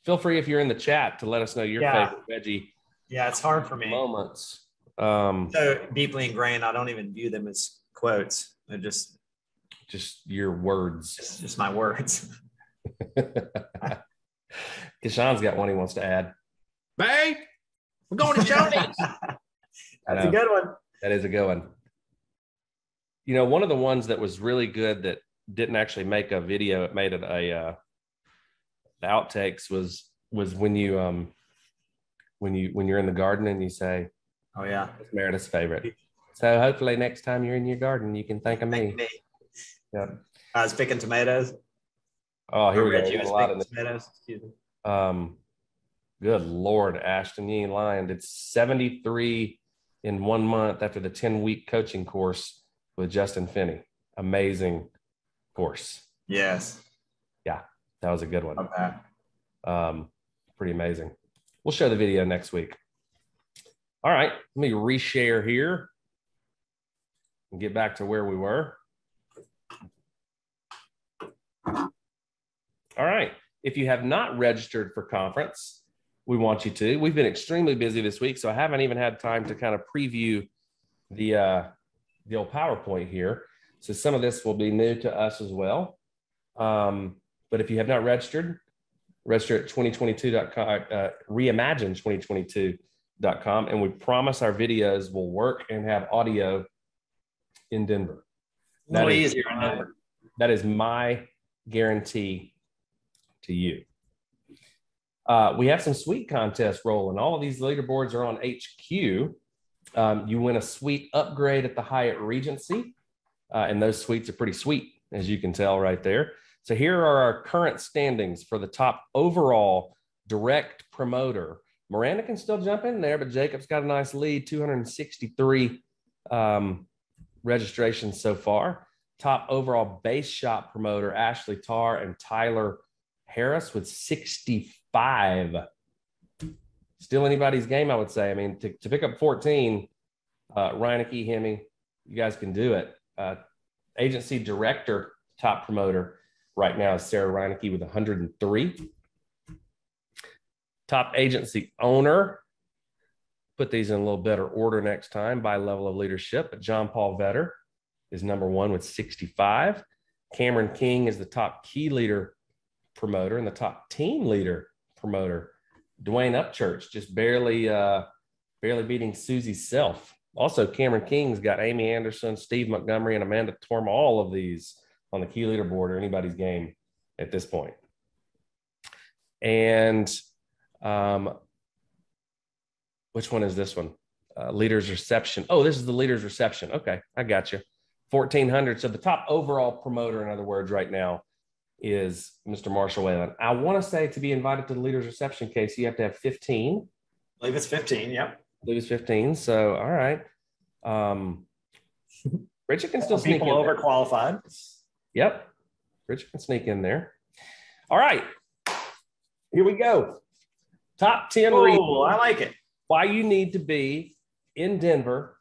feel free if you're in the chat to let us know your favorite veggie. Yeah, it's hard for me. Moments. So deeply ingrained, I don't even view them as quotes. They're just your words. Just my words. Keshawn's got one he wants to add. Babe, we're going to Shoney's. That's a good one. That is a good one. You know, one of the ones that was really good that didn't actually make a video, it made it the outtakes was when you when you're in the garden and you say, "Oh yeah, it's Meredith's favorite." So hopefully next time you're in your garden, you can think of me. Yeah. I was picking tomatoes. Oh, here we go. A lot of tomatoes. Excuse me. Good Lord, Ashton, you ain't lying. It's 73 in 1 month after the 10-week coaching course with Justin Finney. Amazing course. Yes. Yeah, that was a good one. Okay. Pretty amazing. We'll show the video next week. All right, let me reshare here and get back to where we were. All right. If you have not registered for conference, we want you to. We've been extremely busy this week, so I haven't even had time to kind of preview the old PowerPoint here. So some of this will be new to us as well. But if you have not registered, register at 2022.com, reimagine2022.com, and we promise our videos will work and have audio in Denver. That is easier in Denver. That is my guarantee to you. We have some suite contests rolling. All of these leaderboards are on HQ. You win a suite upgrade at the Hyatt Regency, and those suites are pretty sweet, as you can tell right there. So here are our current standings for the top overall direct promoter. Miranda can still jump in there, but Jacob's got a nice lead, 263 registrations so far. Top overall base shop promoter, Ashley Tarr and Tyler Harris with 65. Still anybody's game, I would say. I mean, to pick up 14, Reineke, Hemi, you guys can do it. Agency director, top promoter right now is Sarah Reineke with 103. Top agency owner, put these in a little better order next time by level of leadership, but John Paul Vetter is number one with 65. Cameron King is the top key leader promoter and the top team leader promoter. Dwayne Upchurch just barely beating Susie Self. Also, Cameron King's got Amy Anderson, Steve Montgomery, and Amanda Torma, all of these on the key leaderboard or anybody's game at this point. And which one is this one? Leaders reception. Oh, this is the leaders reception. Okay, I got you. 1,400. So the top overall promoter, in other words, right now is Mr. Marshall Whalen. I want to say to be invited to the leaders reception case, you have to have 15. I believe it's 15. Yep. I believe it's 15. So, all right. Richard can still sneak in. People overqualified. Yep. Richard can sneak in there. All right. Here we go. Top 10 reasons. I like it. Why you need to be in Denver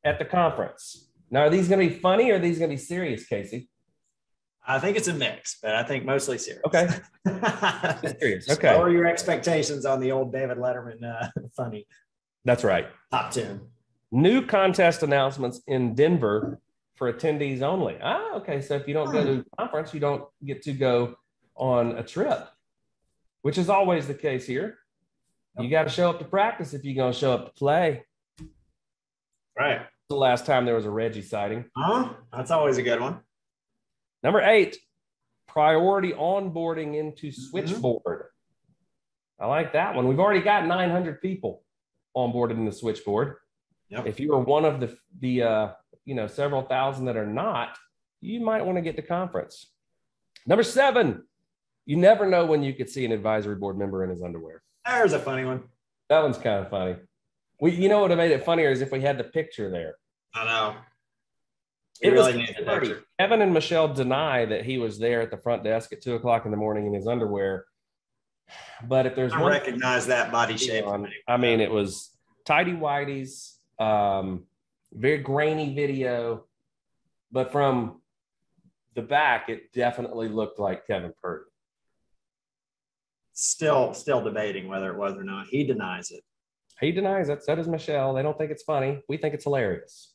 at the conference. Now, are these going to be funny or are these going to be serious, Casey? I think it's a mix, but I think mostly serious. Okay. Serious. Okay. Lower your expectations on the old David Letterman funny. That's right. Top 10. New contest announcements in Denver for attendees only. Okay. So if you don't go to a conference, you don't get to go on a trip, which is always the case here. You got to show up to practice if you're going to show up to play. Right. The last time there was a Reggie sighting. That's always a good one. Number 8, priority onboarding into Switchboard. I like that one. We've already got 900 people onboarded in the Switchboard. Yep. If you are one of the several thousand that are not, you might want to get to conference. Number 7, you never know when you could see an advisory board member in his underwear. There's a funny one. That one's kind of funny. What would have made it funnier is if we had the picture there. I know. It really was funny. Kevin and Michelle deny that he was there at the front desk at 2:00 in the morning in his underwear. But if there's one, recognize that body shape. I mean, it was tidy whities, very grainy video, but from the back, it definitely looked like Kevin Purdy. still debating whether it was or not. He denies it. He denies it. So does Michelle. They don't think it's funny. We think it's hilarious.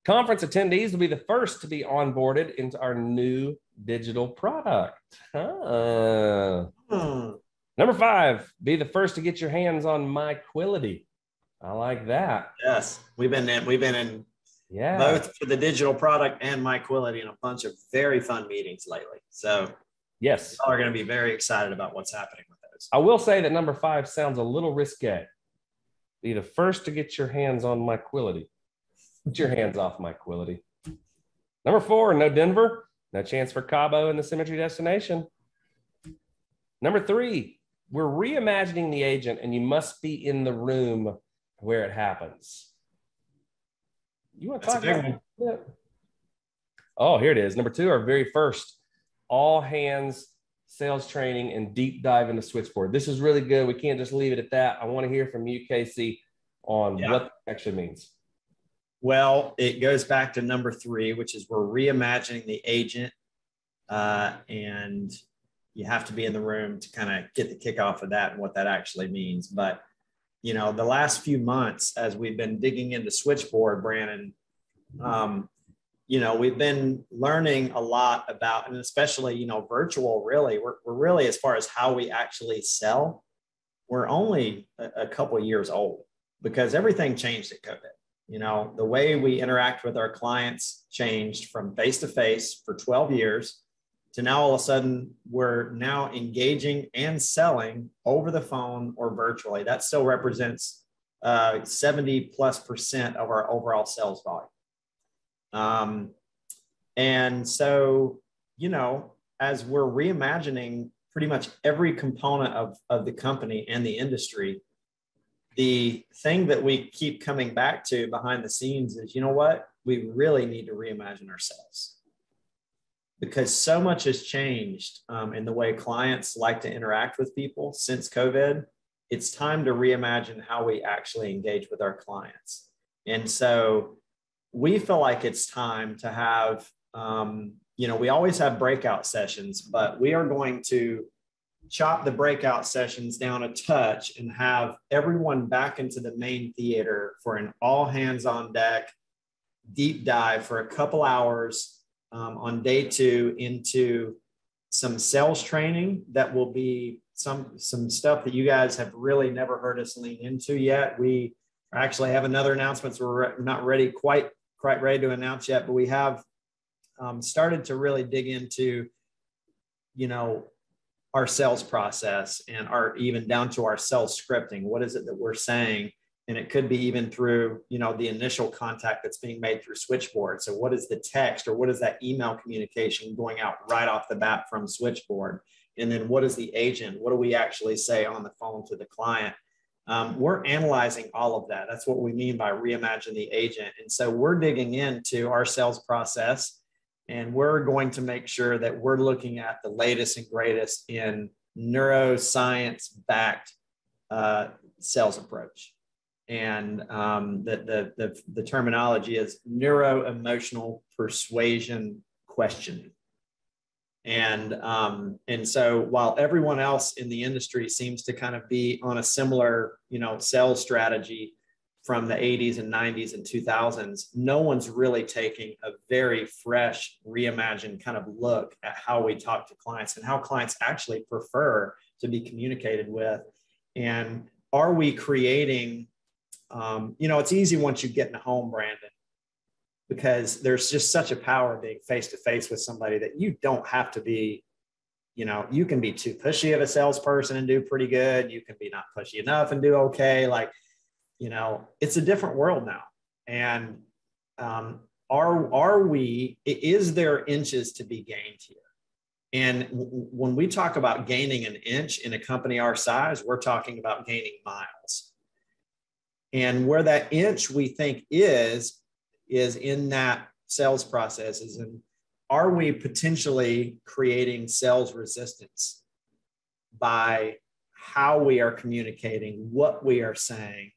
Conference attendees will be the first to be onboarded into our new digital product. Number 5, be the first to get your hands on MyQuility. I like that. Yes, we've been in both for the digital product and MyQuility in a bunch of very fun meetings lately. So yes, y'all are going to be very excited about what's happening with those. I will say that number 5 sounds a little risque. Be the first to get your hands on MyQuility. Get your hands off MyQuility. Number 4, no Denver, no chance for Cabo in the Symmetry destination. Number 3, we're reimagining the agent, and you must be in the room where it happens. You want to talk about that? Oh, here it is. Number 2, our very first all hands sales training and deep dive into switchboard. This is really good. We can't just leave it at that. I want to hear from you, Casey, on what that actually means. Well, it goes back to number 3, which is we're reimagining the agent, and you have to be in the room to kind of get the kickoff of that and what that actually means. But, you know, the last few months, as we've been digging into switchboard, Brandon, you know, we've been learning a lot about, and especially, you know, virtual, really, we're really, as far as how we actually sell, we're only a couple of years old because everything changed at COVID. You know, the way we interact with our clients changed from face-to-face for 12 years to now all of a sudden we're now engaging and selling over the phone or virtually. That still represents 70+% of our overall sales volume. And so, you know, as we're reimagining pretty much every component of the company and the industry, the thing that we keep coming back to behind the scenes is, you know what, we really need to reimagine ourselves because so much has changed in the way clients like to interact with people since COVID. It's time to reimagine how we actually engage with our clients. And so we feel like it's time to have, you know, we always have breakout sessions, but we are going to chop the breakout sessions down a touch and have everyone back into the main theater for an all hands on deck deep dive for a couple hours on day 2 into some sales training that will be some stuff that you guys have really never heard us lean into yet. We actually have another announcement, so we're not quite ready to announce yet, but we have started to really dig into, you know, our sales process and our even down to our sales scripting. What is it that we're saying? And it could be even through, you know, the initial contact that's being made through switchboard. So what is the text or what is that email communication going out right off the bat from switchboard? And then what is the agent? What do we actually say on the phone to the client? We're analyzing all of that. That's what we mean by reimagine the agent. And so we're digging into our sales process, and we're going to make sure that we're looking at the latest and greatest in neuroscience-backed sales approach. And the terminology is neuro-emotional persuasion questioning. And so while everyone else in the industry seems to kind of be on a similar, you know, sales strategy from the 80s and 90s and 2000s, no one's really taking a very fresh, reimagined kind of look at how we talk to clients and how clients actually prefer to be communicated with. And are we creating, you know, it's easy once you get in a home, Brandon, because there's just such a power being face-to-face with somebody that you don't have to be, you know, you can be too pushy of a salesperson and do pretty good. You can be not pushy enough and do okay. Like, you know, it's a different world now. And is there inches to be gained here? And when we talk about gaining an inch in a company our size, we're talking about gaining miles. And where that inch we think is in that sales processes. And are we potentially creating sales resistance by how we are communicating, what we are saying,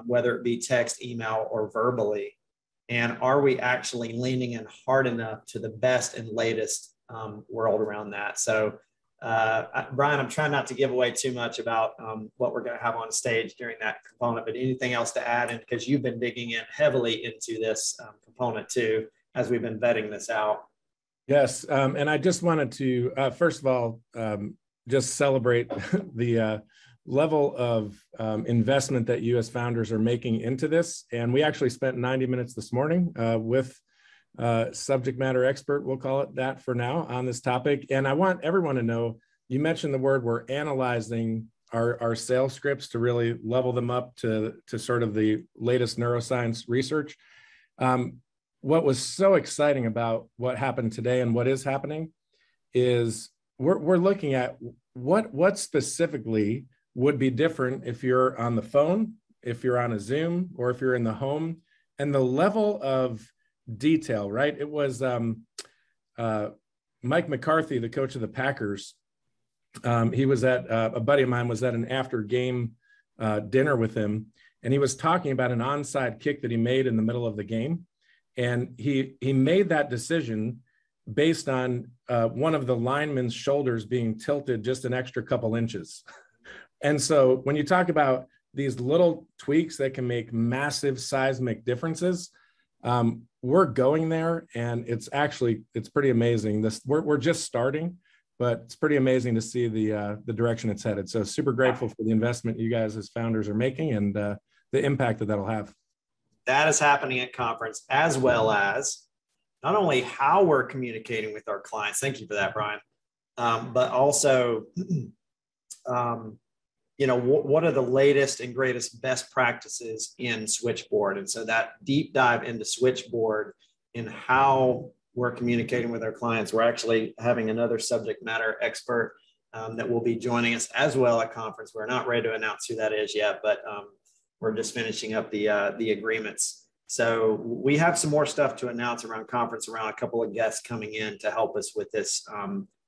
whether it be text, email, or verbally? And are we actually leaning in hard enough to the best and latest world around that? So Brian, I'm trying not to give away too much about what we're going to have on stage during that component, but anything else to add? And because you've been digging in heavily into this component too, as we've been vetting this out. Yes. And I just wanted to, first of all, just celebrate the level of investment that you as founders are making into this. And we actually spent 90 minutes this morning with subject matter expert, we'll call it that for now, on this topic. And I want everyone to know, you mentioned the word, we're analyzing our sales scripts to really level them up to sort of the latest neuroscience research. What was so exciting about what happened today and what is happening is we're looking at what specifically would be different if you're on the phone, if you're on a Zoom, or if you're in the home, and the level of detail, right? It was Mike McCarthy, the coach of the Packers. He was at, a buddy of mine was at an after game dinner with him, and he was talking about an onside kick that he made in the middle of the game. And he made that decision based on one of the linemen's shoulders being tilted just an extra couple inches. And so when you talk about these little tweaks that can make massive seismic differences, we're going there, and it's pretty amazing. We're just starting, but it's pretty amazing to see the direction it's headed. So super grateful for the investment you guys as founders are making and the impact that'll have. That is happening at conference, as well as not only how we're communicating with our clients. Thank you for that, Brian. But also, what are the latest and greatest best practices in Switchboard? And so that deep dive into Switchboard and how we're communicating with our clients. We're actually having another subject matter expert that will be joining us as well at conference. We're not ready to announce who that is yet, but we're just finishing up the agreements. So we have some more stuff to announce around conference, around a couple of guests coming in to help us with this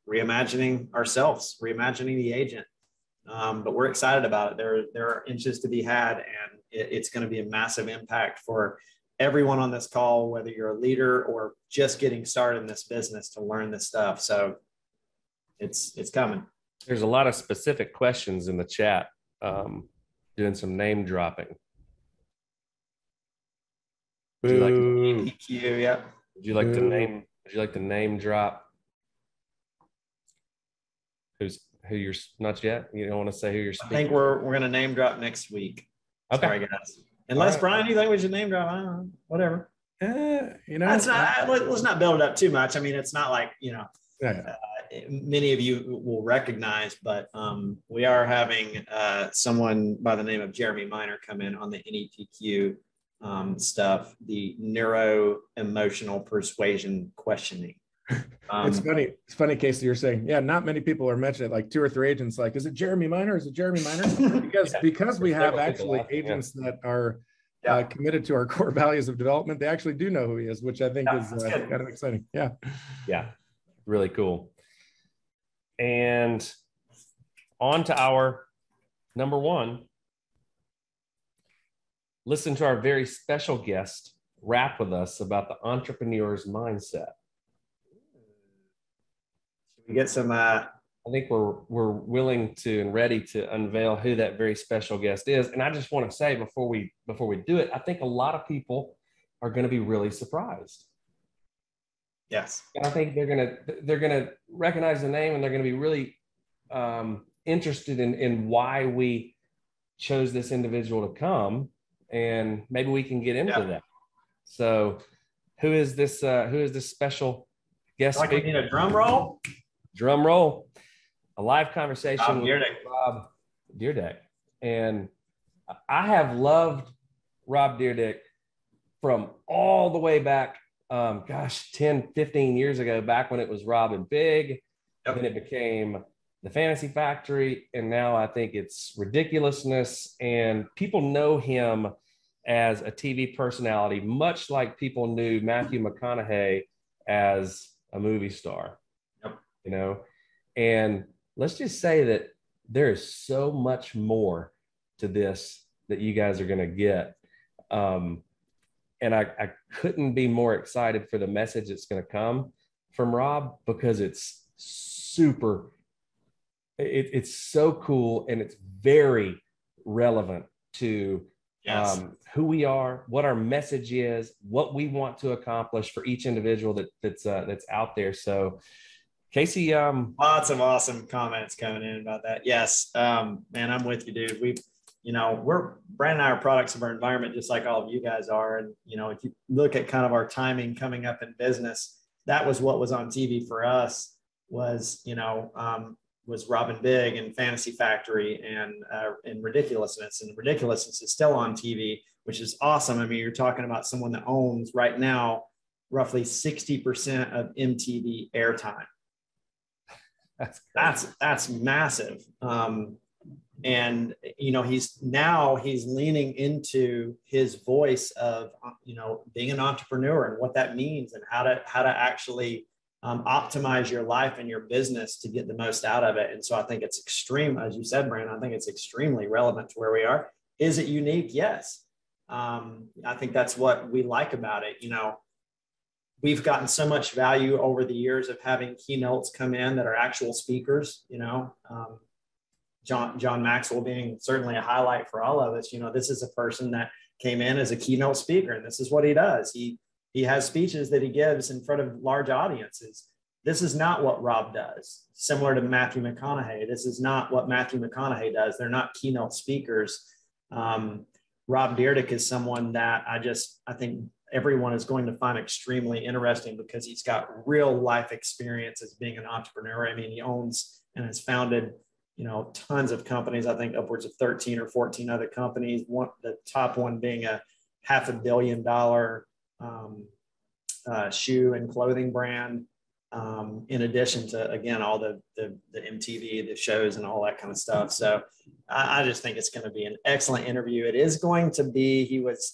reimagining ourselves, reimagining the agent. But we're excited about it. There are inches to be had, and it's going to be a massive impact for everyone on this call, whether you're a leader or just getting started in this business to learn this stuff. So it's coming. There's a lot of specific questions in the chat. Doing some name dropping. Would you like to, EQ, yeah. Would you like to name drop who you're not yet? You don't want to say who you're speaking? I think we're going to name drop next week. Okay. Sorry, guys. Unless right. Brian, you think we should name drop? I don't know. Whatever. That's not. Let's not build it up too much. I mean, it's not like many of you will recognize, but we are having someone by the name of Jeremy Miner come in on the NEPQ stuff, the neuro-emotional persuasion questioning. It's funny, Casey, you're saying, not many people are mentioning it, like 2 or 3 agents, like, is it Jeremy Miner? Is it Jeremy Miner? Because we have actually agents that are committed to our core values of development. They actually do know who he is, which I think is kind of exciting. Yeah, really cool. And on to our number 1. Listen to our very special guest rap with us about the entrepreneur's mindset. We get some. I think we're willing to and ready to unveil who that very special guest is. And I just want to say before we do it, I think a lot of people are going to be really surprised. Yes. And I think they're gonna recognize the name, and they're going to be really interested in why we chose this individual to come, and maybe we can get into that. So, who is this special guest? Like we need a drum roll. Drum roll. A live conversation with Rob Dyrdek. And I have loved Rob Dyrdek from all the way back, 10, 15 years ago, back when it was Rob and Big. Then it became the Fantasy Factory. And now I think it's Ridiculousness. And people know him as a TV personality, much like people knew Matthew McConaughey as a movie star. And let's just say that there is so much more to this that you guys are going to get. And I couldn't be more excited for the message that's going to come from Rob, because it's super it's so cool, and it's very relevant to Yes. who we are, what our message is, what we want to accomplish for each individual that's out there. So, Casey, Lots of awesome comments coming in about that. Yes, man, I'm with you, dude. Brand and I are products of our environment, just like all of you guys are. And if you look at kind of our timing coming up in business, that was what was on TV for us. Was Robin Big and Fantasy Factory and Ridiculousness. And Ridiculousness is still on TV, which is awesome. I mean, you're talking about someone that owns right now roughly 60% of MTV airtime. That's massive. And he's leaning into his voice of being an entrepreneur and what that means, and how to actually optimize your life and your business to get the most out of it. And so I think it's extreme, as you said, Brandon, I think it's extremely relevant to where we are. Is it unique? Yes. I think that's what we like about it. We've gotten so much value over the years of having keynotes come in that are actual speakers, John Maxwell being certainly a highlight for all of us. This is a person that came in as a keynote speaker, and this is what he does. He has speeches that he gives in front of large audiences. This is not what Rob does. Similar to Matthew McConaughey, this is not what Matthew McConaughey does. They're not keynote speakers. Rob Dyrdek is someone that I think everyone is going to find extremely interesting, because he's got real life experience as being an entrepreneur. I mean, he owns and has founded tons of companies. I think upwards of 13 or 14 other companies. The top one being a $500 million shoe and clothing brand. In addition to, again, all the MTV, the shows and all that kind of stuff. So I just think it's going to be an excellent interview. It is going to be,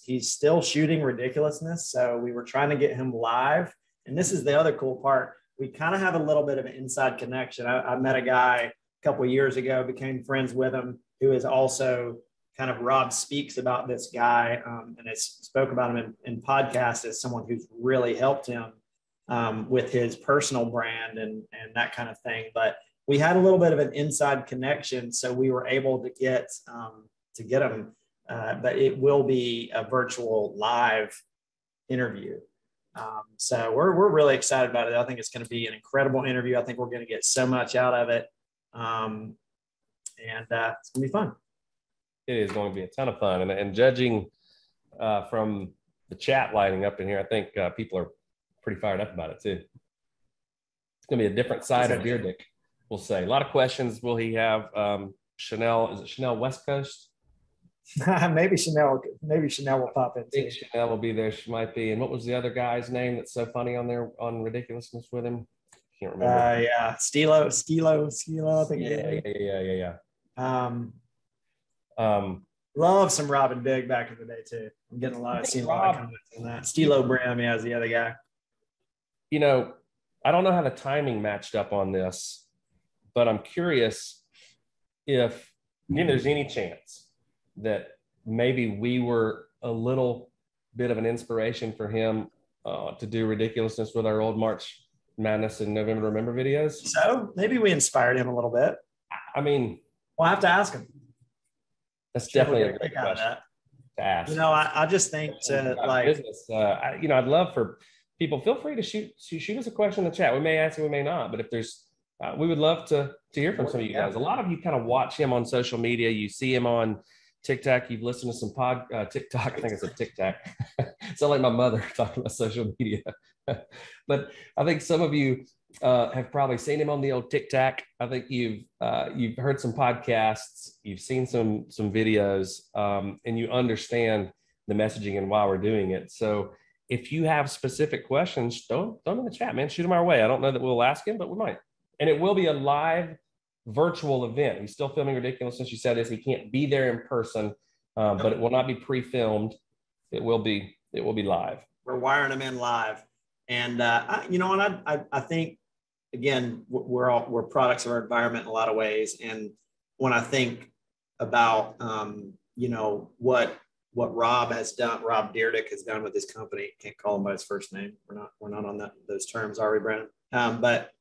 he's still shooting Ridiculousness. So we were trying to get him live. And this is the other cool part. We kind of have a little bit of an inside connection. I met a guy a couple of years ago, became friends with him, who is also kind of, Rob speaks about this guy and has spoke about him in podcasts as someone who's really helped him with his personal brand and that kind of thing. But we had a little bit of an inside connection, so we were able to get him. But it will be a virtual live interview. So we're really excited about it. I think it's going to be an incredible interview. I think we're going to get so much out of it. And it's going to be fun. It is going to be a ton of fun. And judging from the chat lighting up in here, I think people are pretty fired up about it too. It's going to be a different side of Dyrdek, we'll say. A lot of questions will he have. Chanel, is it Chanel West Coast? Maybe Chanel will pop in. I think Chanel will be there. She might be. And what was the other guy's name that's so funny on there on Ridiculousness with him? Can't remember. Yeah, Stilo. I think. Yeah. Love some Robin Big back in the day too. I'm getting a lot of comments on that. Stilo Bram, yeah, is the other guy. I don't know how the timing matched up on this, but I'm curious if there's any chance that maybe we were a little bit of an inspiration for him to do Ridiculousness with our old March Madness and November Remember videos. So maybe we inspired him a little bit. I mean, we'll have to ask him. That's definitely a great question to ask. I just think business. I'd love for people, feel free to shoot us a question in the chat. We may answer, we may not, but if there's, we would love to hear from some of you guys. A lot of you kind of watch him on social media. You see him on TikTok. You've listened to some TikTok. I think it's a TikTok. Sound like my mother talking about social media. But I think some of you have probably seen him on the old TikTok. I think you've heard some podcasts, you've seen some videos, and you understand the messaging and why we're doing it. So if you have specific questions, throw them in the chat, man. Shoot them our way. I don't know that we'll ask him, but we might. And it will be a live virtual event. He's still filming Ridiculousness. You said this. He can't be there in person, but it will not be pre-filmed. It will be live. We're wiring him in live. And I think, again, we're products of our environment in a lot of ways. And when I think about what Rob has done, Rob Dyrdek has done with his company. Can't call him by his first name. We're not on those terms, are we, Brandon? But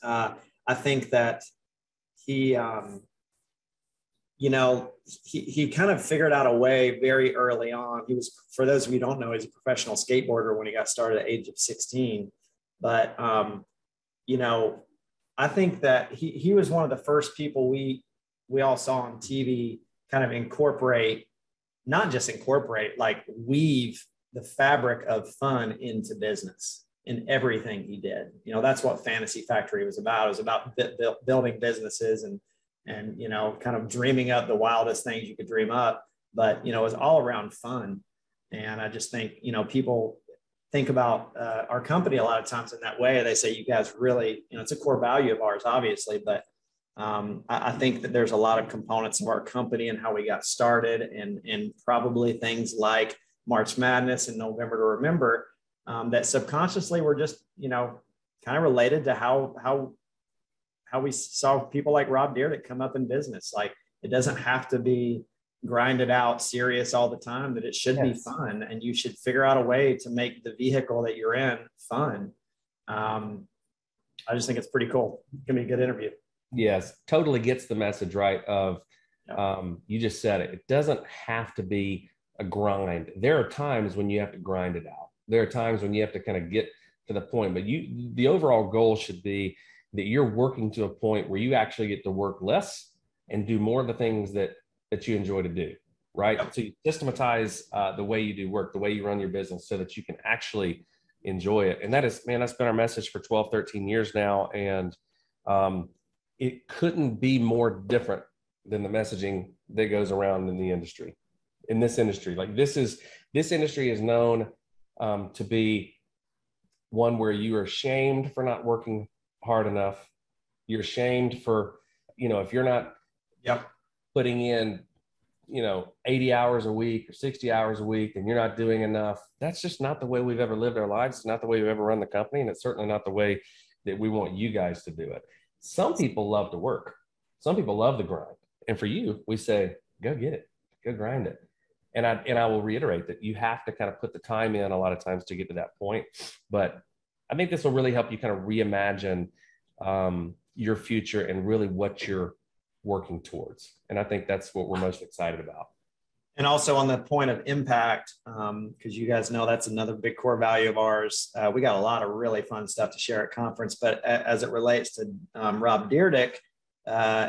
I think that he he kind of figured out a way very early on. He was, for those of you who don't know, he's a professional skateboarder when he got started at the age of 16. But, I think that he was one of the first people we all saw on TV kind of incorporate, not just incorporate, like weave the fabric of fun into business in everything he did. That's what Fantasy Factory was about. It was about building businesses and kind of dreaming up the wildest things you could dream up. But, it was all around fun. And I just think, people think about our company a lot of times in that way. They say, you guys really, it's a core value of ours, obviously, but I think that there's a lot of components of our company and how we got started, and probably things like March Madness and November to Remember that subconsciously were just, kind of related to how we saw people like Rob Dyrdek come up in business. Like, it doesn't have to be grinded out serious all the time, that it should be fun, and you should figure out a way to make the vehicle that you're in fun. I just think it's pretty cool. It's gonna be a good interview. Yes, totally gets the message right of, you just said it. It doesn't have to be a grind. There are times when you have to grind it out. There are times when you have to kind of get to the point, but the overall goal should be that you're working to a point where you actually get to work less and do more of the things that you enjoy to do, right? Yep. So you systematize the way you do work, the way you run your business, so that you can actually enjoy it. And that's been our message for 12, 13 years now. And it couldn't be more different than the messaging that goes around in this industry. Like, this industry is known to be one where you are shamed for not working hard enough. You're shamed for, if you're not putting in, 80 hours a week or 60 hours a week, and you're not doing enough. That's just not the way we've ever lived our lives. It's not the way we've ever run the company. And it's certainly not the way that we want you guys to do it. Some people love to work. Some people love the grind. And for you, we say, go get it, go grind it. And I will reiterate that you have to kind of put the time in a lot of times to get to that point. But I think this will really help you kind of reimagine your future and really what you're working towards. And I think that's what we're most excited about. And also on the point of impact, because you guys know that's another big core value of ours. We got a lot of really fun stuff to share at conference, but as it relates to Rob Dyrdek,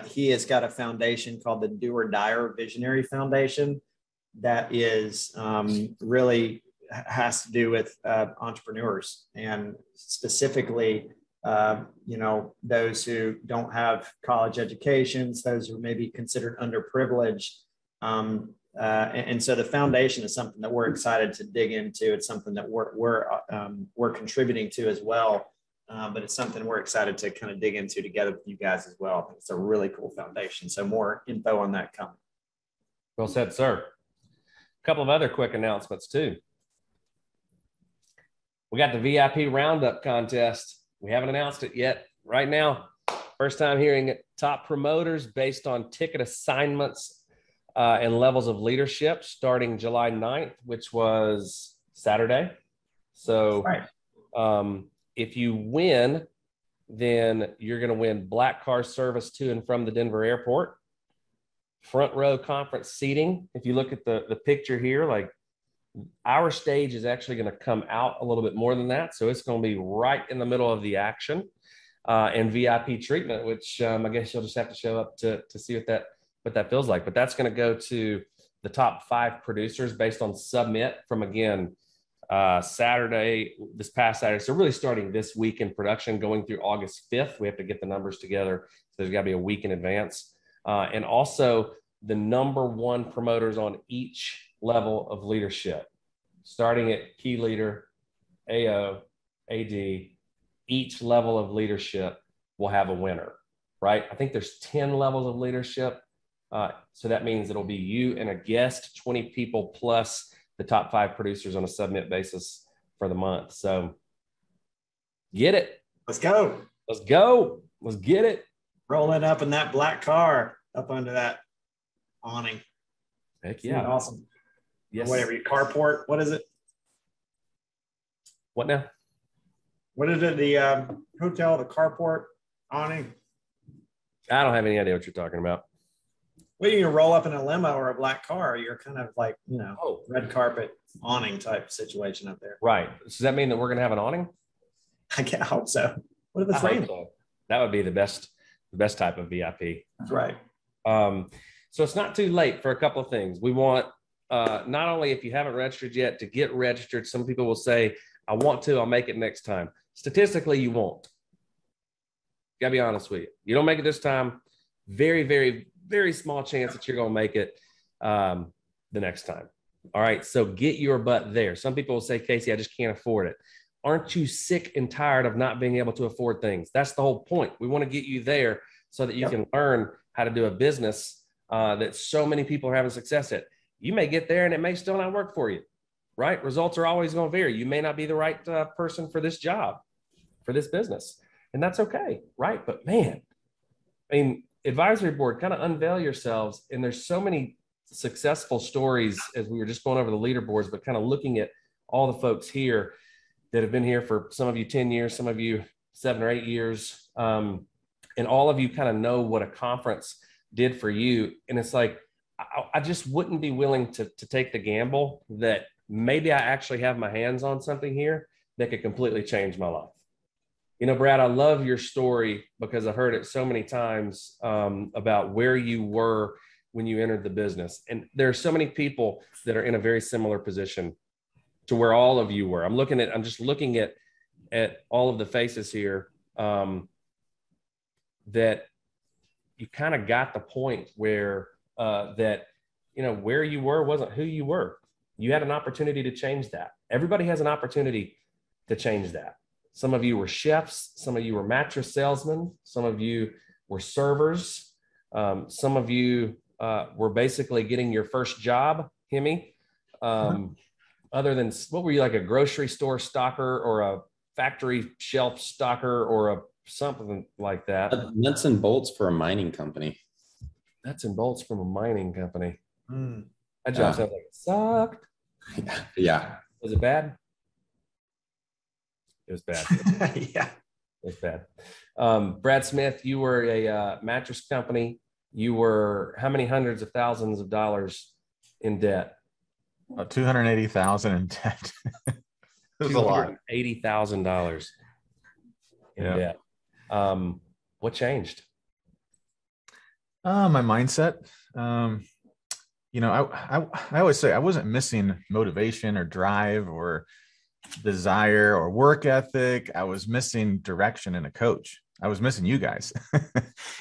he has got a foundation called the Do or Die Visionary Foundation that is really has to do with entrepreneurs, and specifically those who don't have college educations, those who may be considered underprivileged. And so the foundation is something that we're excited to dig into. It's something that we're contributing to as well. But it's something we're excited to kind of dig into together with you guys as well. I think it's a really cool foundation. So more info on that coming. Well said, sir. A couple of other quick announcements too. We got the VIP Roundup contest. We haven't announced it yet. Right now, first time hearing it. Top promoters based on ticket assignments and levels of leadership starting July 9th, which was Saturday. So if you win, then you're going to win black car service to and from the Denver airport, front row conference seating. If you look at the picture here, like, our stage is actually going to come out a little bit more than that. So it's going to be right in the middle of the action, and VIP treatment, which I guess you'll just have to show up to see what that feels like. But that's going to go to the top 5 producers based on submit from, again, this past Saturday. So really starting this week in production, going through August 5th. We have to get the numbers together. So there's got to be a week in advance. And also the number 1 promoters on each level of leadership, starting at key leader, AO, AD, each level of leadership will have a winner, right? I think there's 10 levels of leadership. So that means it'll be you and a guest, 20 people plus the top 5 producers on a submit basis for the month. So get it. Let's go. Let's go. Let's get it. Rolling up in that black car up under that awning. Heck yeah. Awesome. Yes. Or whatever, your carport. What is it? What now? What is it? The hotel, the carport awning. I don't have any idea what you're talking about. Well, you roll up in a limo or a black car, you're kind of like, Oh, red carpet awning type situation up there. right. Does that mean that we're going to have an awning? I hope so. What if I it's hope raining? so. That would be the best type of VIP. That's right. So it's not too late for a couple of things. We want not only, if you haven't registered yet, to get registered. Some people will say, I want to, I'll make it next time. Statistically, you won't. Gotta be honest with you. You don't make it this time. Very, very, very small chance that you're going to make it the next time. All right. So get your butt there. Some people will say, Casey, I just can't afford it. Aren't you sick and tired of not being able to afford things? That's the whole point. We want to get you there so that you can learn how to do a business that so many people are having success at. You may get there and it may still not work for you, right? Results are always going to vary. You may not be the right person for this job, for this business, and that's okay, right? But man, I mean, advisory board, kind of unveil yourselves. And there's so many successful stories as we were just going over the leaderboards, but kind of looking at all the folks here that have been here for, some of you 10 years, some of you 7 or 8 years. And all of you kind of know what a conference did for you. And it's like, I just wouldn't be willing to take the gamble that maybe I actually have my hands on something here that could completely change my life. Brad, I love your story because I've heard it so many times about where you were when you entered the business. And there are so many people that are in a very similar position to where all of you were. I'm just looking at all of the faces here that you kind of got the point where where you were wasn't who you were. You had an opportunity to change that. Everybody has an opportunity to change that. Some of you were chefs. Some of you were mattress salesmen. Some of you were servers. Some of you were basically getting your first job, Hemi. Other than, what were you, like a grocery store stocker or a factory shelf stocker or something like that? Nuts and bolts for a mining company. Nuts and bolts from a mining company. That job Yeah. sounds like it sucked. Yeah. Was it bad? It was bad. Yeah. It was bad. Brad Smith, you were a mattress company. You were how many hundreds of thousands of dollars in debt? 280,000 in debt. It was a lot. $280,000 in debt. What changed? My mindset. I always say I wasn't missing motivation or drive or desire or work ethic. I was missing direction and a coach. I was missing you guys.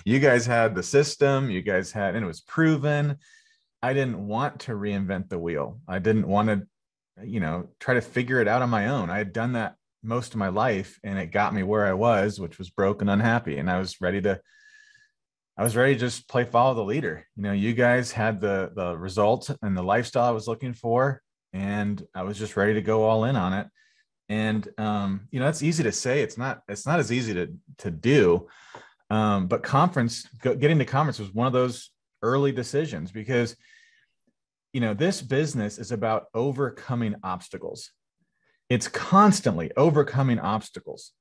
You guys had the system. You guys had, and it was proven. I didn't want to reinvent the wheel. I didn't want to, try to figure it out on my own. I had done that most of my life and it got me where I was, which was broke and unhappy. And I was ready to just follow the leader. You guys had the result and the lifestyle I was looking for. And I was just ready to go all in on it. And, that's easy to say. It's not as easy to do. But getting to conference was one of those early decisions because, this business is about overcoming obstacles. It's constantly overcoming obstacles.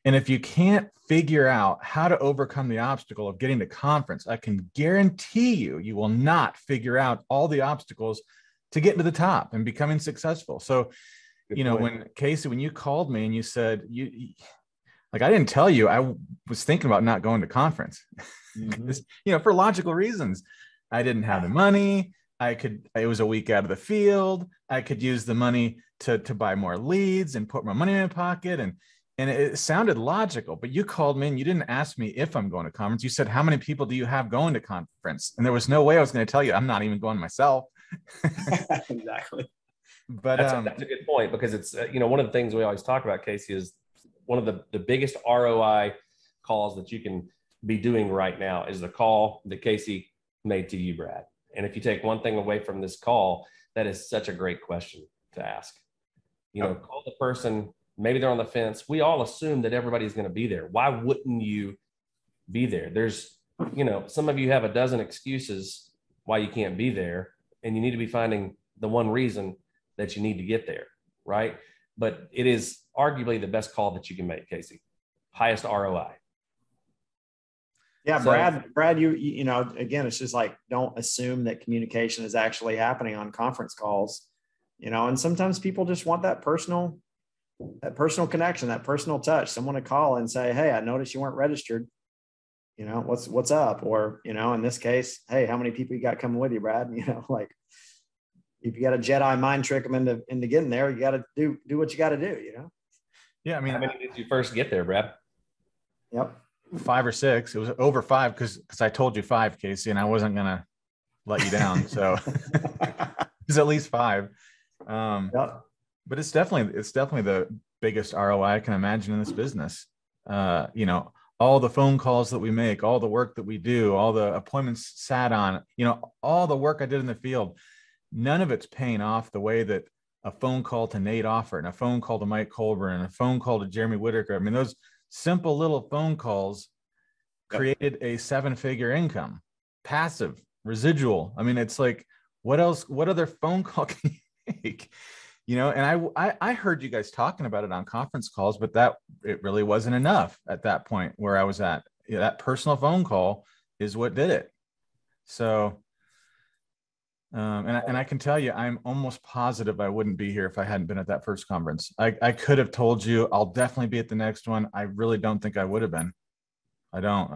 And if you can't figure out how to overcome the obstacle of getting to conference, I can guarantee you will not figure out all the obstacles to get to the top and becoming successful. So, when Casey, when you called me and you said I didn't tell you, I was thinking about not going to conference, for logical reasons. I didn't have the money. It was a week out of the field. I could use the money to buy more leads and put more money in my pocket. And it sounded logical, but you called me and you didn't ask me if I'm going to conference. You said, how many people do you have going to conference? And there was no way I was going to tell you I'm not even going myself. Exactly. But that's a good point because it's, one of the things we always talk about, Casey, is one of the biggest ROI calls that you can be doing right now is the call that Casey made to you, Brad. And if you take one thing away from this call, that is such a great question to ask. Call the person, maybe they're on the fence. We all assume that everybody's going to be there. Why wouldn't you be there? There's, some of you have a dozen excuses why you can't be there, and you need to be finding the one reason that you need to get there, right? But it is arguably the best call that you can make, Casey. Highest ROI. Yeah, So- Brad, you know, again, it's just like, don't assume that communication is actually happening on conference calls, you know, and sometimes people just want that personal connection, that personal touch, someone to call and say, hey, I noticed you weren't registered. You know, what's up? Or, you know, in this case, hey, how many people you got coming with you, Brad? You know, like if you got a Jedi mind trick them into getting there, you got to do what you got to do, you know? Yeah. I mean, how many did you first get there, Brad? Yep. 5 or 6. It was over 5 because I told you 5, Casey, and I wasn't gonna let you down. So it's at least 5. Yep. But it's definitely the biggest ROI I can imagine in this business. You know, all the phone calls that we make, all the work that we do, all the appointments sat on, you know, all the work I did in the field, none of it's paying off the way that a phone call to Nate Offer and a phone call to Mike Colburn and a phone call to Jeremy Whitaker. I mean, those simple little phone calls created a 7-figure income, passive, residual. I mean, it's like, what else? What other phone call can you make? You know, and I heard you guys talking about it on conference calls, but it really wasn't enough at that point where I was at. You know, that personal phone call is what did it. So, and I can tell you, I'm almost positive I wouldn't be here if I hadn't been at that first conference. I could have told you I'll definitely be at the next one. I really don't think I would have been. I don't.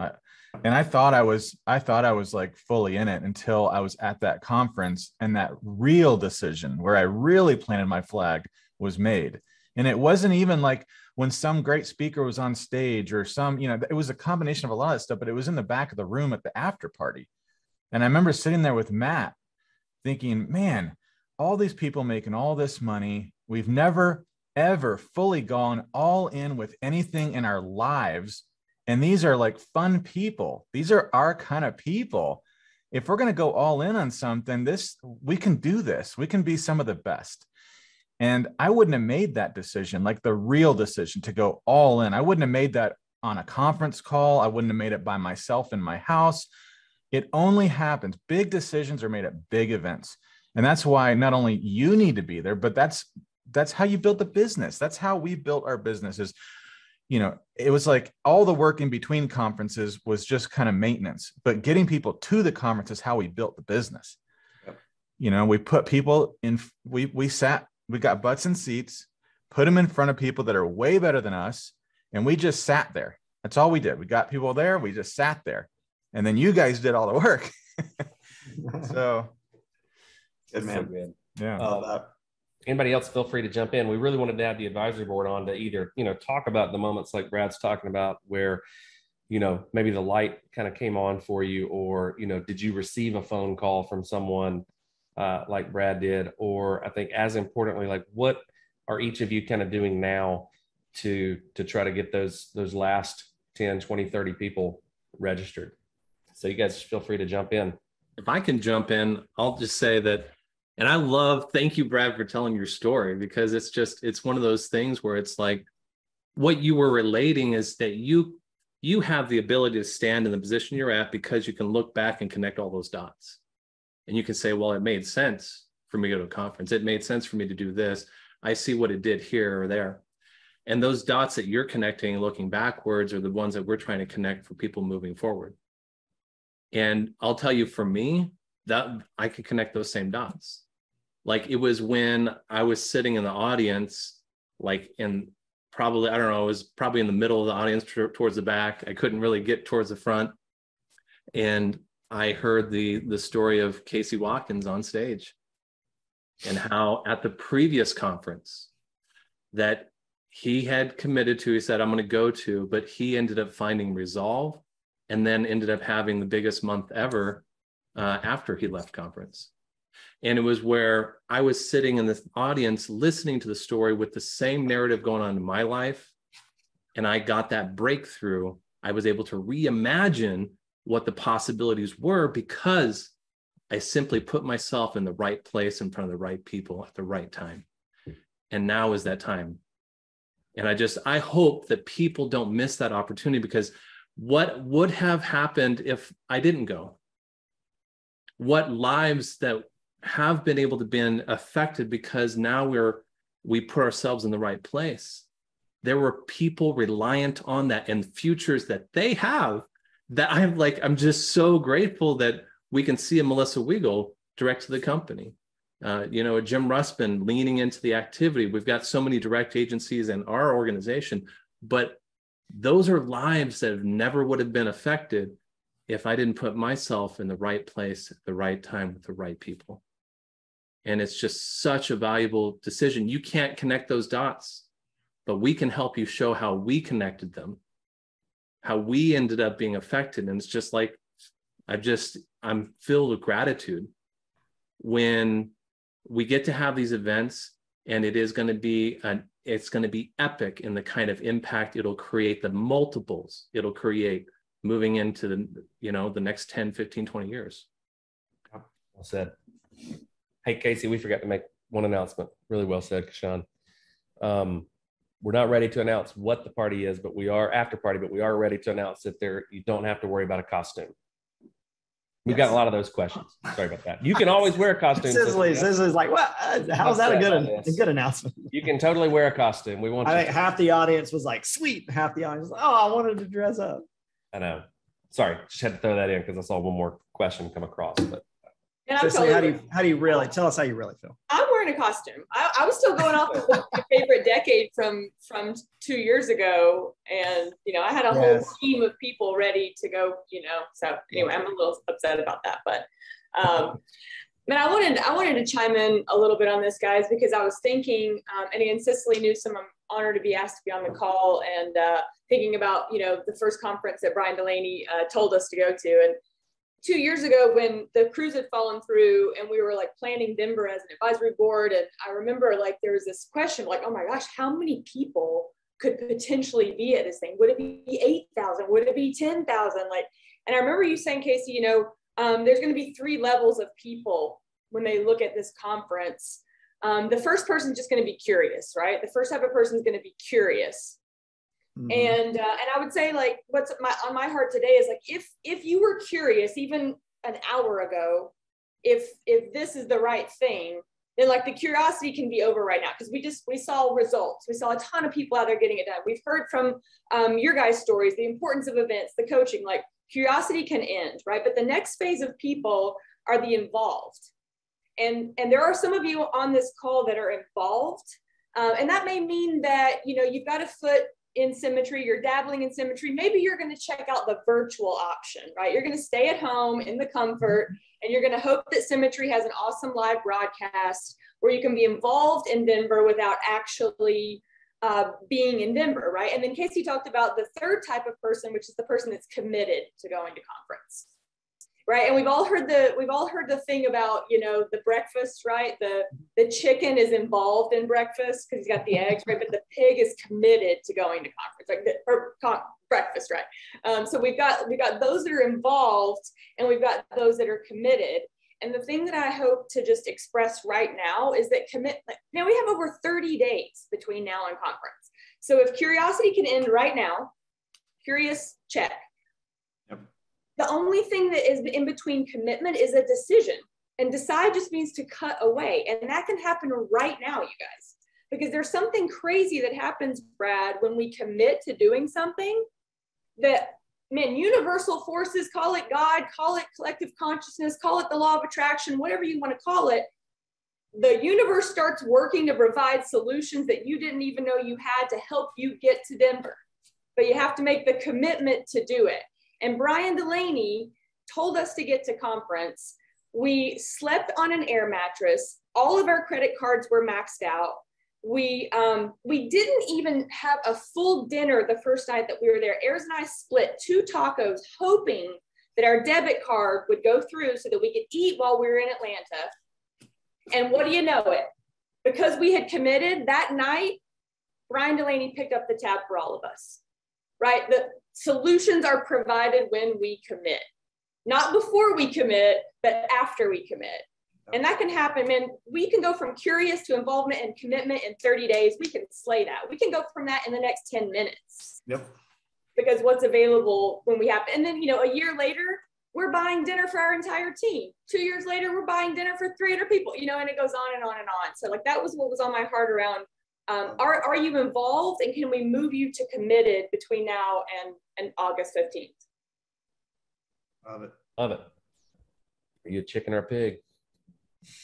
I thought I was like fully in it until I was at that conference and that real decision where I really planted my flag was made. And it wasn't even like when some great speaker was on stage or some, you know, it was a combination of a lot of stuff, but it was in the back of the room at the after party. And I remember sitting there with Matt thinking, man, all these people making all this money. We've never, ever fully gone all in with anything in our lives. And these are like fun people. These are our kind of people. If we're going to go all in on something, we can do this. We can be some of the best. And I wouldn't have made that decision, like the real decision to go all in. I wouldn't have made that on a conference call. I wouldn't have made it by myself in my house. It only happens. Big decisions are made at big events. And that's why not only you need to be there, but that's how you build the business. That's how we built our businesses. You know, it was like all the work in between conferences was just kind of maintenance, but getting people to the conference is how we built the business. Yep. You know, we put people in, we got butts in seats, put them in front of people that are way better than us. And we just sat there. That's all we did. We got people there. We just sat there. And then you guys did all the work. So good, man. So good. Yeah. Anybody else, feel free to jump in. We really wanted to have the advisory board on to either, you know, talk about the moments like Brad's talking about where, you know, maybe the light kind of came on for you, or, you know, did you receive a phone call from someone like Brad did? Or I think as importantly, like what are each of you kind of doing now to try to get those last 10, 20, 30 people registered? So you guys feel free to jump in. If I can jump in, I'll just say that, and thank you, Brad, for telling your story, because it's one of those things where it's like what you were relating is that you have the ability to stand in the position you're at because you can look back and connect all those dots. And you can say, well, it made sense for me to go to a conference. It made sense for me to do this. I see what it did here or there. And those dots that you're connecting and looking backwards are the ones that we're trying to connect for people moving forward. And I'll tell you, for me, that I could connect those same dots. Like it was when I was sitting in the audience, like in probably, I don't know, it was probably in the middle of the audience towards the back. I couldn't really get towards the front. And I heard the story of Casey Watkins on stage and how at the previous conference that he had committed to, he said, I'm going to go to, but he ended up finding resolve and then ended up having the biggest month ever after he left conference. And it was where I was sitting in the audience listening to the story with the same narrative going on in my life. And I got that breakthrough. I was able to reimagine what the possibilities were because I simply put myself in the right place in front of the right people at the right time. And now is that time. And I hope that people don't miss that opportunity, because what would have happened if I didn't go? What lives that have been able to been affected because now we put ourselves in the right place. There were people reliant on that and futures that they have that I'm just so grateful that we can see a Melissa Weigel direct to the company. A Jim Ruspin leaning into the activity. We've got so many direct agencies in our organization, but those are lives that never would have been affected if I didn't put myself in the right place at the right time with the right people. And it's just such a valuable decision. You can't connect those dots, but we can help you show how we connected them, how we ended up being affected. And it's just like, I'm filled with gratitude when we get to have these events, and it's going to be epic in the kind of impact it'll create, the multiples it'll create moving into the next 10, 15, 20 years. Well said. Hey, Casey, we forgot to make one announcement. Really well said, Kashan. We're not ready to announce what the party is, but we are after party, but we are ready to announce that you don't have to worry about a costume. We've got a lot of those questions. Sorry about that. You can always wear a costume. This is like, what? How's that a good announcement? You can totally wear a costume. I think half the audience was like, sweet. Half the audience was like, oh, I wanted to dress up. I know. Sorry, just had to throw that in because I saw one more question come across. But how do you really tell us how you really feel? I'm wearing a costume. I was still going off of my favorite decade from 2 years ago, and I had a whole team of people ready to go. So anyway, I'm a little upset about that, but I wanted to chime in a little bit on this, guys, because I was thinking, and again, Cicely Newsom, I'm honored to be asked to be on the call, and thinking about the first conference that Brian Delaney told us to go to, and 2 years ago when the cruise had fallen through and we were like planning Denver as an advisory board. And I remember there was this question like, oh my gosh, how many people could potentially be at this thing? Would it be 8,000? Would it be 10,000? And I remember you saying, Casey, there's going to be 3 levels of people when they look at this conference. The first person is just going to be curious, right? The first type of person is going to be curious. Mm-hmm. And I would say what's on my heart today is if you were curious even an hour ago, if this is the right thing, then the curiosity can be over right now, because we saw results. We saw a ton of people out there getting it done. We've heard from your guys' stories, the importance of events, the coaching. Curiosity can end, right? But the next phase of people are the involved, and there are some of you on this call that are involved, and that may mean that you've got a foot in Symmetry, you're dabbling in Symmetry. Maybe you're going to check out the virtual option, right? You're going to stay at home in the comfort, and you're going to hope that Symmetry has an awesome live broadcast where you can be involved in Denver without actually being in Denver, right? And then Casey talked about the third type of person, which is the person that's committed to going to conference, right? And we've all heard the thing about the breakfast, right? The chicken is involved in breakfast because he's got the eggs, right? But the pig is committed to going to conference, breakfast, right? So we've got those that are involved, and we've got those that are committed. And the thing that I hope to just express right now is that commitment. Now we have over 30 days between now and conference. So if curiosity can end right now, curious, check. The only thing that is in between commitment is a decision, and decide just means to cut away. And that can happen right now, you guys, because there's something crazy that happens, Brad, when we commit to doing something that, universal forces, call it God, call it collective consciousness, call it the law of attraction, whatever you want to call it. The universe starts working to provide solutions that you didn't even know you had to help you get to Denver. But you have to make the commitment to do it. And Brian Delaney told us to get to conference. We slept on an air mattress. All of our credit cards were maxed out. We didn't even have a full dinner the first night that we were there. Ayers and I split 2 tacos, hoping that our debit card would go through so that we could eat while we were in Atlanta. And what do you know it? Because we had committed that night, Brian Delaney picked up the tab for all of us, right? The solutions are provided when we commit, not before we commit, but after we commit. And that can happen, we can go from curious to involvement and commitment in 30 days. We can slay that. We can go from that in the next 10 minutes. Yep. Because what's available when we have, and then, a year later, we're buying dinner for our entire team. 2 years later, we're buying dinner for 300 people, and it goes on and on and on. So that was what was on my heart around, are you involved, and can we move you to committed between now and August 15th? Love it. Love it. Are you a chicken or a pig?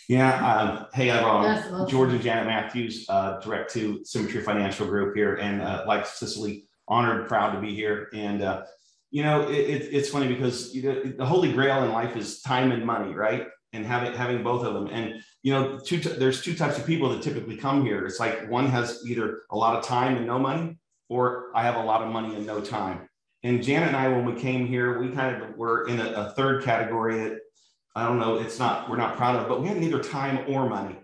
Yeah. Hey, I'm George and Janet Matthews, direct to Symmetry Financial Group here, and like Cicely, honored, proud to be here. And it's funny because the holy grail in life is time and money, right? And having both of them. And there's two types of people that typically come here. It's like one has either a lot of time and no money, or I have a lot of money and no time. And Janet and I, when we came here, we kind of were in a third category that, I don't know, we're not proud of, but we had neither time or money,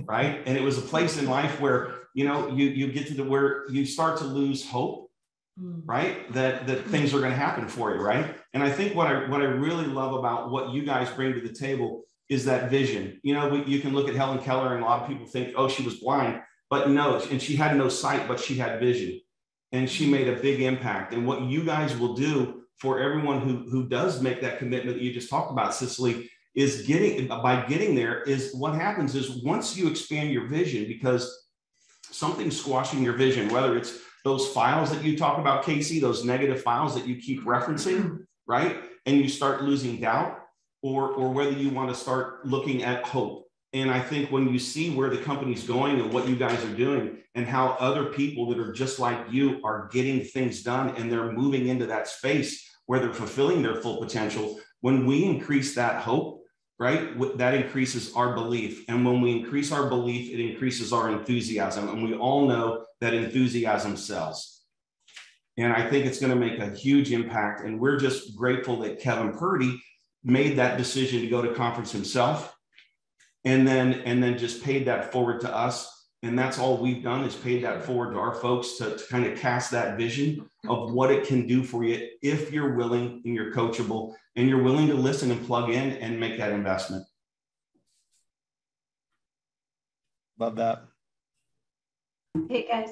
right? And it was a place in life where, you get to where you start to lose hope, right? That things are going to happen for you, right? And I think what I really love about what you guys bring to the table is that vision. You can look at Helen Keller and a lot of people think, oh, she was blind, but no, and she had no sight, but she had vision, and she made a big impact. And what you guys will do for everyone who does make that commitment that you just talked about, Cicely, is by getting there is what happens is once you expand your vision, because something's squashing your vision, whether it's those files that you talk about, Casey, those negative files that you keep referencing, right? And you start losing doubt, or whether you want to start looking at hope. And I think when you see where the company's going and what you guys are doing and how other people that are just like you are getting things done and they're moving into that space where they're fulfilling their full potential, when we increase that hope, right, that increases our belief. And when we increase our belief, it increases our enthusiasm. And we all know that enthusiasm sells. And I think it's going to make a huge impact. And we're just grateful that Kevin Purdy made that decision to go to conference himself, and then just paid that forward to us. And that's all we've done is paid that forward to our folks to kind of cast that vision of what it can do for you if you're willing and you're coachable and you're willing to listen and plug in and make that investment. Love that. Hey guys,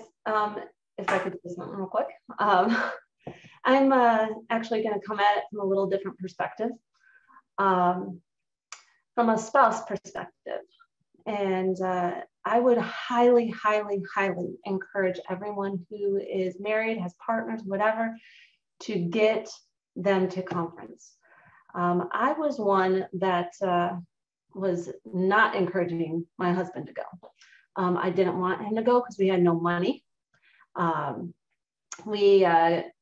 if I could do something real quick. I'm actually going to come at it from a little different perspective, from a spouse perspective. And I would highly, highly, highly encourage everyone who is married, has partners, whatever, to get them to conference. I was one that was not encouraging my husband to go. I didn't want him to go because we had no money. We had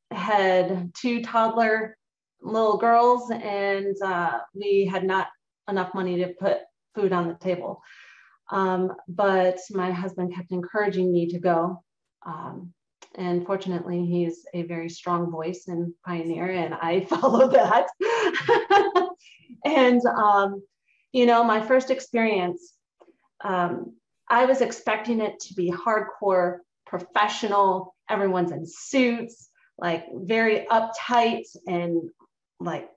2 toddler little girls, and we had not enough money to put food on the table. But my husband kept encouraging me to go. And fortunately, he's a very strong voice and pioneer, and I follow that. And, my first experience, I was expecting it to be hardcore, professional, everyone's in suits, like very uptight and like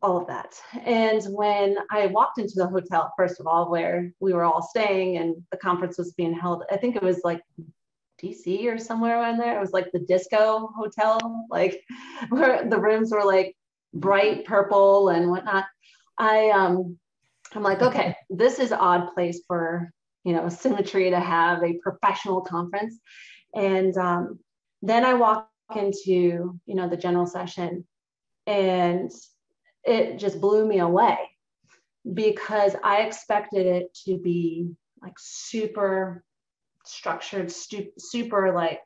all of that. And when I walked into the hotel, first of all, where we were all staying and the conference was being held, I think it was like DC or somewhere in there. It was like the disco hotel, like where the rooms were like bright purple and whatnot. I'm like, okay, this is an odd place for, Symmetry to have a professional conference. And then I walk into, the general session, and it just blew me away because I expected it to be like super structured, super like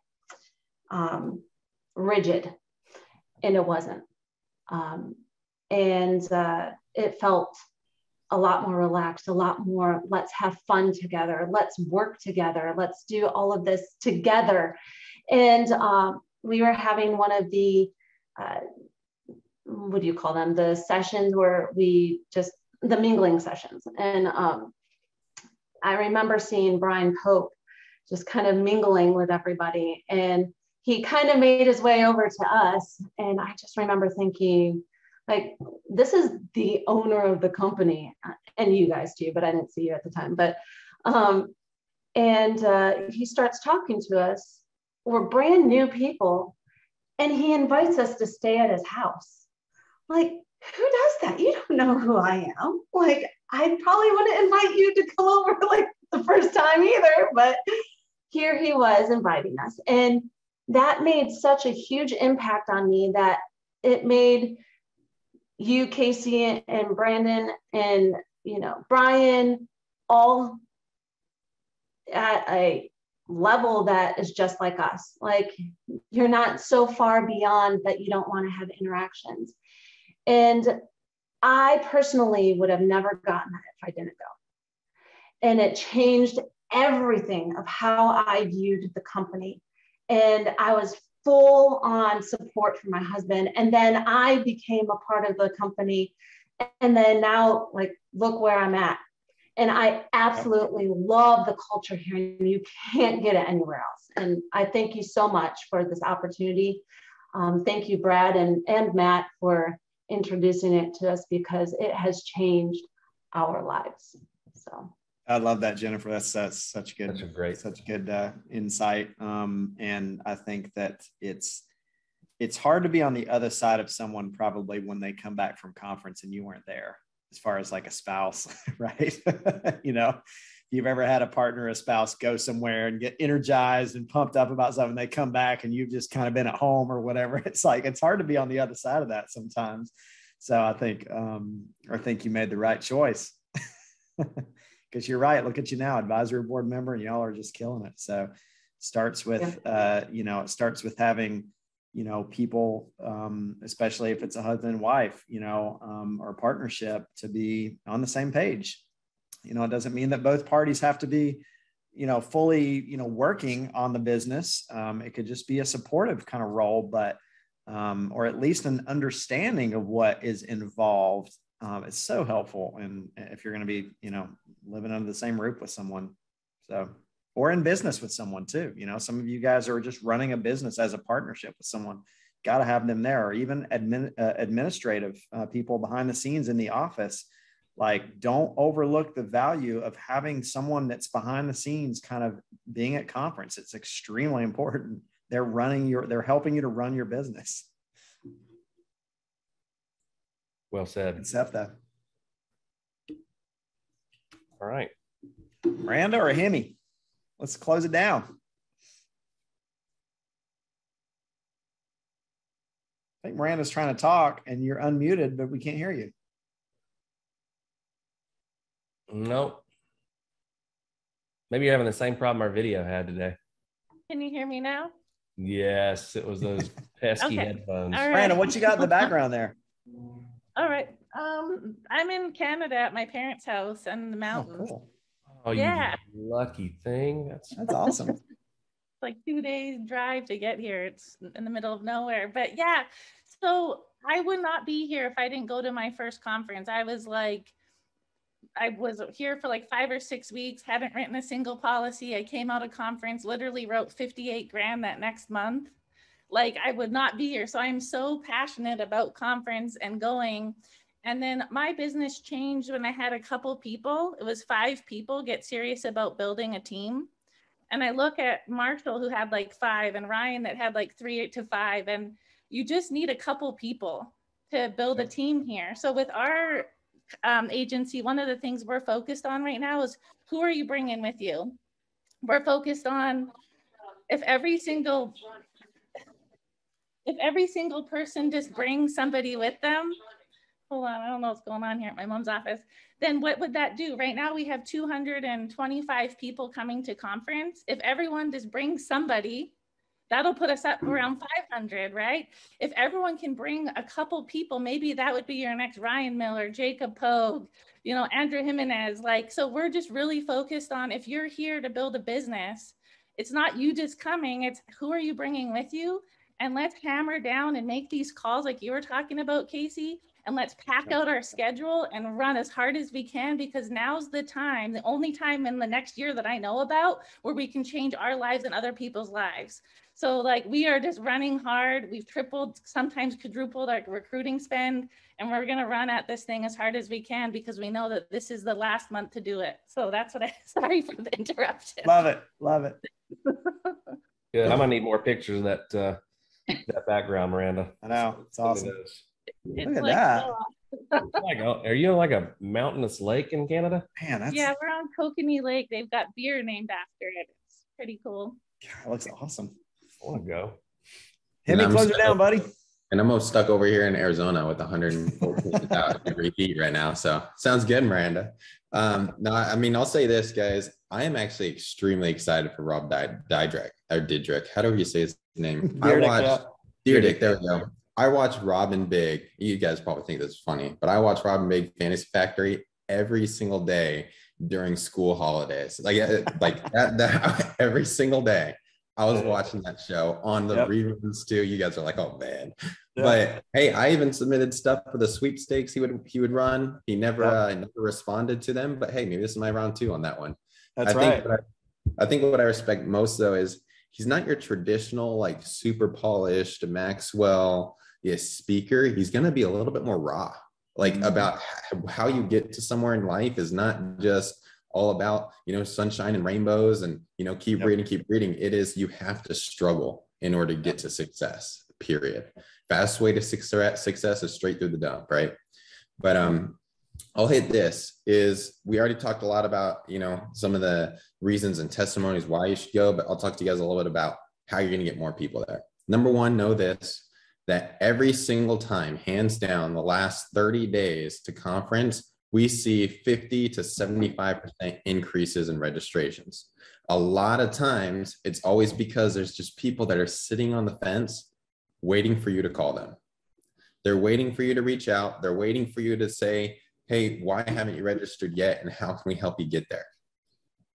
rigid, and it wasn't. And it felt a lot more relaxed, a lot more, let's have fun together, let's work together, let's do all of this together. And we were having one of the, what do you call them? The sessions where the mingling sessions. And I remember seeing Brian Pope just kind of mingling with everybody. And he kind of made his way over to us. And I just remember thinking, like, this is the owner of the company, and you guys too, but I didn't see you at the time. But, he starts talking to us. We're brand new people, and he invites us to stay at his house. Like, who does that? You don't know who I am. Like, I probably wouldn't invite you to come over like the first time either, but here he was inviting us. And that made such a huge impact on me that it made, you, Casey, and Brandon, and, Brian, all at a level that is just like us. Like, you're not so far beyond that you don't want to have interactions. And I personally would have never gotten that if I didn't go. And it changed everything of how I viewed the company. And I was full on support for my husband. And then I became a part of the company. And then now, like, look where I'm at. And I absolutely love the culture here. And you can't get it anywhere else. And I thank you so much for this opportunity. Thank you, Brad and Matt, for introducing it to us, because it has changed our lives. So I love that, Jennifer. That's such good, such good insight. And I think that it's hard to be on the other side of someone probably when they come back from conference and you weren't there, as far as like a spouse, right? If you've ever had a partner or a spouse go somewhere and get energized and pumped up about something, they come back and you've just kind of been at home or whatever. It's like, it's hard to be on the other side of that sometimes. So I think you made the right choice. Because you're right. Look at you now, advisory board member, and y'all are just killing it. So it starts with, having, people, especially if it's a husband and wife, or partnership, to be on the same page. It doesn't mean that both parties have to be, fully, working on the business. It could just be a supportive kind of role, but, or at least an understanding of what is involved. It's so helpful. And if you're going to be, living under the same roof with someone, or in business with someone too, some of you guys are just running a business as a partnership with someone, got to have them there, or even administrative people behind the scenes in the office. Like, don't overlook the value of having someone that's behind the scenes kind of being at conference. It's extremely important. They're helping you to run your business. Well said. Accept that. All right. Miranda or Hemi? Let's close it down. I think Miranda's trying to talk and you're unmuted, but we can't hear you. Nope. Maybe you're having the same problem our video had today. Can you hear me now? Yes, it was those pesky headphones. All right. Miranda, what you got in the background there? All right. I'm in Canada at my parents' house in the mountains. Oh, cool. Oh, yeah. You lucky thing. That's awesome. It's like 2 days drive to get here. It's in the middle of nowhere. But yeah, so I would not be here if I didn't go to my first conference. I was here for like 5 or 6 weeks, hadn't written a single policy. I came out of conference, literally wrote 58 grand that next month. Like, I would not be here. So I'm so passionate about conference and going. And then my business changed when I had a couple people, it was 5 people, get serious about building a team. And I look at Marshall, who had like 5, and Ryan that had like 3 to 5. And you just need a couple people to build a team here. So with our agency, one of the things we're focused on right now is, who are you bringing with you? We're focused on if every single person just brings somebody with them. Hold on, I don't know what's going on here at my mom's office. Then what would that do? Right now we have 225 people coming to conference. If everyone just brings somebody, that'll put us up around 500, right? If everyone can bring a couple people, maybe that would be your next Ryan Miller, Jacob Pogue, Andrew Jimenez. So we're just really focused on, if you're here to build a business, it's not you just coming, it's who are you bringing with you? And let's hammer down and make these calls like you were talking about, Casey, and let's pack out our schedule and run as hard as we can, because now's the time, the only time in the next year that I know about where we can change our lives and other people's lives. So we are just running hard. We've tripled, sometimes quadrupled our recruiting spend, and we're going to run at this thing as hard as we can, because we know that this is the last month to do it. So that's what sorry for the interruption. Love it. Love it. Good. I'm going to need more pictures of that background, Miranda. I know. It's awesome. Look at that. Are you on like a mountainous lake in Canada? Man, yeah, we're on Kokanee Lake. They've got beer named after it. It's pretty cool. God, that looks awesome. I want to go. Hit me, close it down, buddy. And I'm stuck over here in Arizona with 114,000 degree heat right now. So sounds good, Miranda. No, I mean, I'll say this, guys. I am actually extremely excited for Rob Dyrdek or Didrik. How do you say his name? I watched Deerdick. There we go. I watch Robin Big. You guys probably think this is funny, but I watch Robin Big Fantasy Factory every single day during school holidays. Like that every single day. I was watching that show on the reruns too. You guys are like, oh man. But hey, I even submitted stuff for the sweepstakes he would run. He never responded to them. But hey, maybe this is my round 2 on that one. That's right. I think what I respect most though is he's not your traditional like super polished Maxwell speaker. He's going to be a little bit more raw, like about how you get to somewhere in life is not just all about, sunshine and rainbows and, keep reading. It is, you have to struggle in order to get to success, period. Fast way to success is straight through the dump, right? But I'll hit this is we already talked a lot about, some of the reasons and testimonies why you should go, but I'll talk to you guys a little bit about how you're going to get more people there. Number one, know this, that every single time, hands down, the last 30 days to conference, we see 50 to 75% increases in registrations. A lot of times it's always because there's just people that are sitting on the fence waiting for you to call them. They're waiting for you to reach out. They're waiting for you to say, hey, why haven't you registered yet? And how can we help you get there?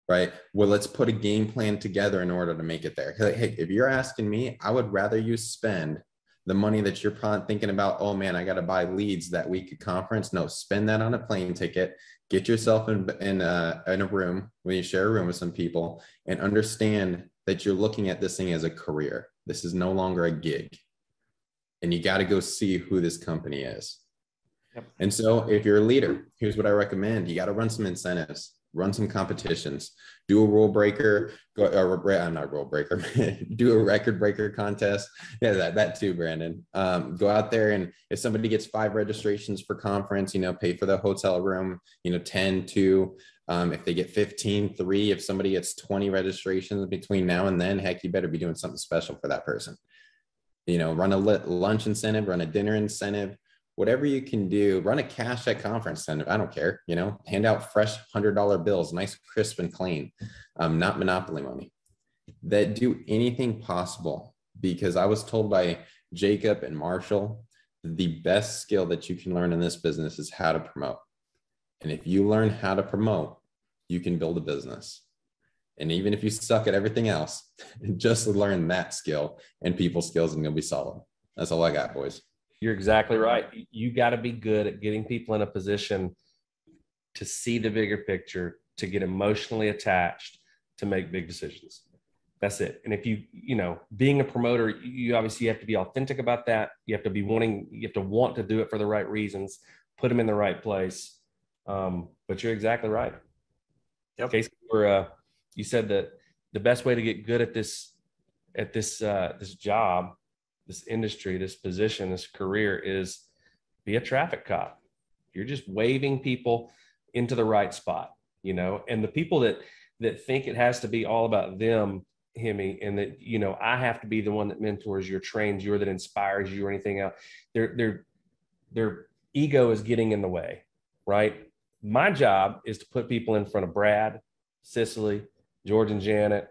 Right? Well, let's put a game plan together in order to make it there. Hey, if you're asking me, I would rather you spend the money that you're probably thinking about, oh man, I got to buy leads that week at conference. No, spend that on a plane ticket, get yourself in a room when you share a room with some people and understand that you're looking at this thing as a career. This is no longer a gig. And you got to go see who this company is. Yep. And so if you're a leader, here's what I recommend. You got to run some incentives, run some competitions, do a rule breaker, I'm not a rule breaker, do a record breaker contest. Yeah, that too, Brandon. Go out there and if somebody gets 5 registrations for conference, pay for the hotel room, 10, 2. If they get 15, 3. If somebody gets 20 registrations between now and then, heck, you better be doing something special for that person. Run a lunch incentive, run a dinner incentive, whatever you can do, run a cash at conference incentive. I don't care, hand out fresh $100 bills, nice, crisp and clean, not Monopoly money. That do anything possible, because I was told by Jacob and Marshall, the best skill that you can learn in this business is how to promote. And if you learn how to promote, you can build a business. And even if you suck at everything else, just learn that skill and people skills and you'll be solid. That's all I got, boys. You're exactly right. You got to be good at getting people in a position to see the bigger picture, to get emotionally attached, to make big decisions. That's it. And if being a promoter, you obviously have to be authentic about that. You have to want to do it for the right reasons, put them in the right place. But you're exactly right. Yep. Casey, you said that the best way to get good at this job, this industry, this position, this career is be a traffic cop. You're just waving people into the right spot, and the people that think it has to be all about them, Hemi, and that, I have to be the one that mentors you or trains you or that inspires you or anything else. Their ego is getting in the way, right? My job is to put people in front of Brad, Cicely, George and Janet,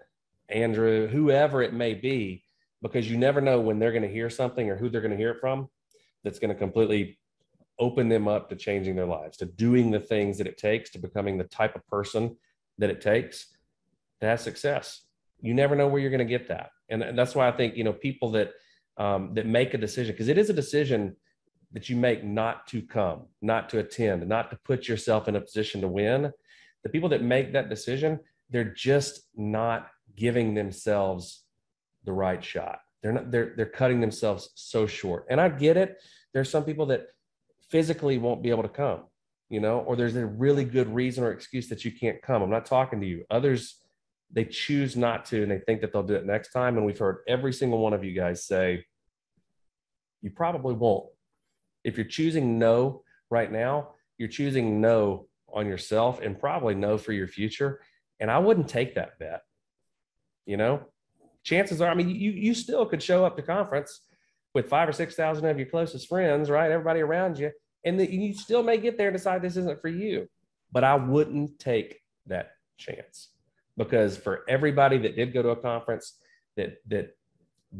Andrew, whoever it may be, because you never know when they're going to hear something or who they're going to hear it from that's going to completely open them up to changing their lives, to doing the things that it takes, to becoming the type of person that it takes to have success. You never know where you're going to get that. And that's why I think, people that make a decision, because it is a decision that you make not to come, not to attend, not to put yourself in a position to win. The people that make that decision, they're just not giving themselves the right shot. They're cutting themselves so short. And I get it. There's some people that physically won't be able to come, or there's a really good reason or excuse that you can't come. I'm not talking to you. Others, they choose not to, and they think that they'll do it next time. And we've heard every single one of you guys say, you probably won't. If you're choosing no right now, you're choosing no on yourself and probably no for your future. And I wouldn't take that bet. Chances are, you still could show up to conference, with 5,000 or 6,000 of your closest friends, right? Everybody around you. And that you still may get there and decide this isn't for you. But I wouldn't take that chance, because for everybody that did go to a conference, that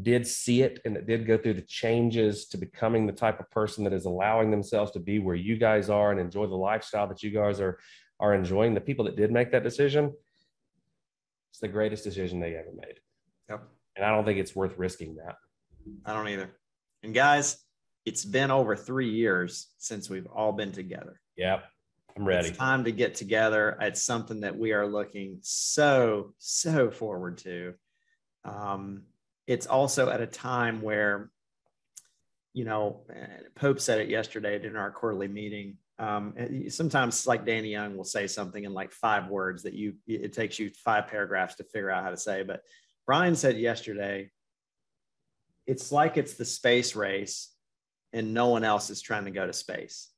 did see it and that did go through the changes to becoming the type of person that is allowing themselves to be where you guys are and enjoy the lifestyle that you guys are enjoying, the people that did make that decision, it's the greatest decision they ever made. Yep. And I don't think it's worth risking that. I don't either. And guys, it's been over 3 years since we've all been together. Yep. I'm ready. It's time to get together. It's something that we are looking so forward to. It's also at a time where, Pope said it yesterday during our quarterly meeting. Sometimes, like Danny Young will say something in like 5 words that it takes you 5 paragraphs to figure out how to say. But Brian said yesterday, it's like it's the space race and no one else is trying to go to space.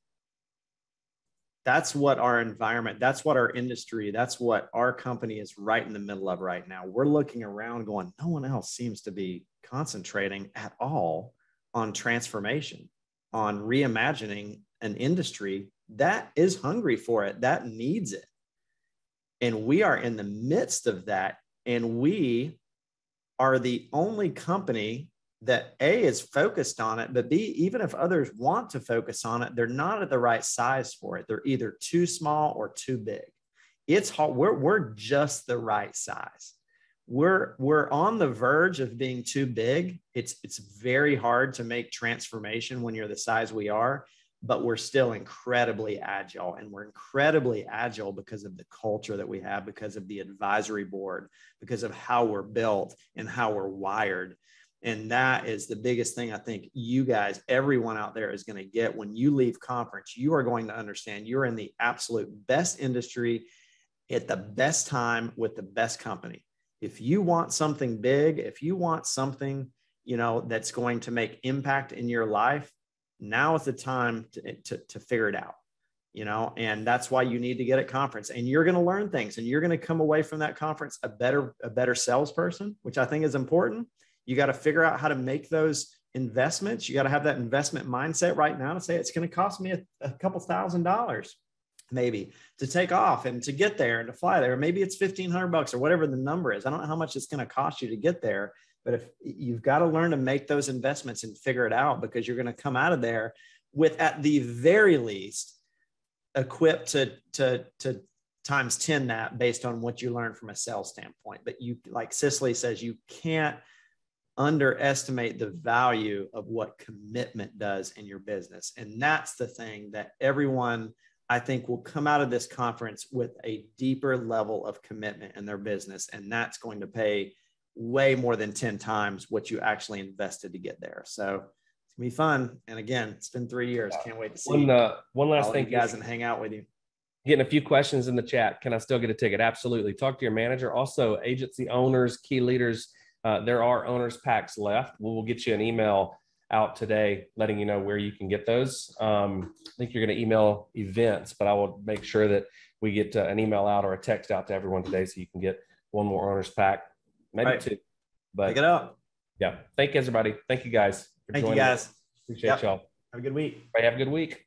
That's what our environment, that's what our industry, that's what our company is right in the middle of right now. We're looking around going, no one else seems to be concentrating at all on transformation, on reimagining an industry that is hungry for it, that needs it. And we are in the midst of that. And we are the only company that A, is focused on it, but B, even if others want to focus on it, they're not at the right size for it. They're either too small or too big. It's hard. We're just the right size. We're on the verge of being too big. It's very hard to make transformation when you're the size we are, but we're still incredibly agile. And we're incredibly agile because of the culture that we have, because of the advisory board, because of how we're built and how we're wired. And that is the biggest thing I think you guys, everyone out there is going to get when you leave conference. You are going to understand you're in the absolute best industry at the best time with the best company. If you want something big, if you want something, that's going to make impact in your life, now is the time to figure it out, and that's why you need to get at conference, and you're going to learn things, and you're going to come away from that conference a better salesperson, which I think is important. You got to figure out how to make those investments. You got to have that investment mindset right now to say, it's going to cost me a couple $1,000 maybe to take off and to get there and to fly there. Maybe it's $1,500 or whatever the number is. I don't know how much it's going to cost you to get there, but if you've got to learn to make those investments and figure it out, because you're going to come out of there with, at the very least, equipped to times 10 that based on what you learn from a sales standpoint. But you, like Cicely says, you can't underestimate the value of what commitment does in your business. And that's the thing that everyone, I think, will come out of this conference with a deeper level of commitment in their business. And that's going to pay way more than 10 times what you actually invested to get there. So it's gonna be fun. And again, it's been 3 years. Can't wait to see one last thing, you guys, and hang out with you. Getting a few questions in the chat. Can I still get a ticket? Absolutely. Talk to your manager. Also, agency owners, key leaders. There are owners packs left. We'll get you an email out today letting you know where you can get those. I think you're going to email events, but I will make sure that we get an email out or a text out to everyone today so you can get one more owners pack, maybe 2. But pick it up. Yeah. Thank you, everybody. Thank you, guys. Thank you, guys. Appreciate y'all. Have a good week. Have a good week.